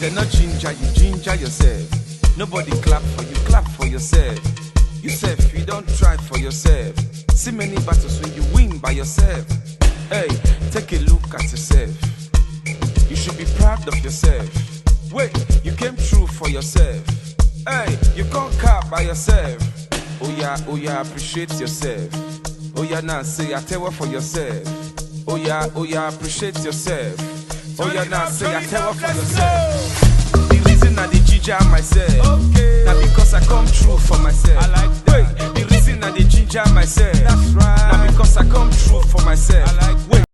cannot ginger, you ginger yourself. Nobody clap for you, clap for yourself. You self, you don't try for yourself. See many battles when you win by yourself. Hey, take a look at yourself. You should be proud of yourself. Wait, you came through for yourself. Hey, you can't cap by yourself. Oh yeah, appreciate yourself. Oh yeah, now say I tell her for yourself. Oh yeah, appreciate yourself. Oh yeah, now say I tell her for yourself. The reason I dey ginger myself, now because I come true for myself. I like that. Wait, the reason I dey ginger myself, that's right. Now because I come true for myself. I like that. Wait,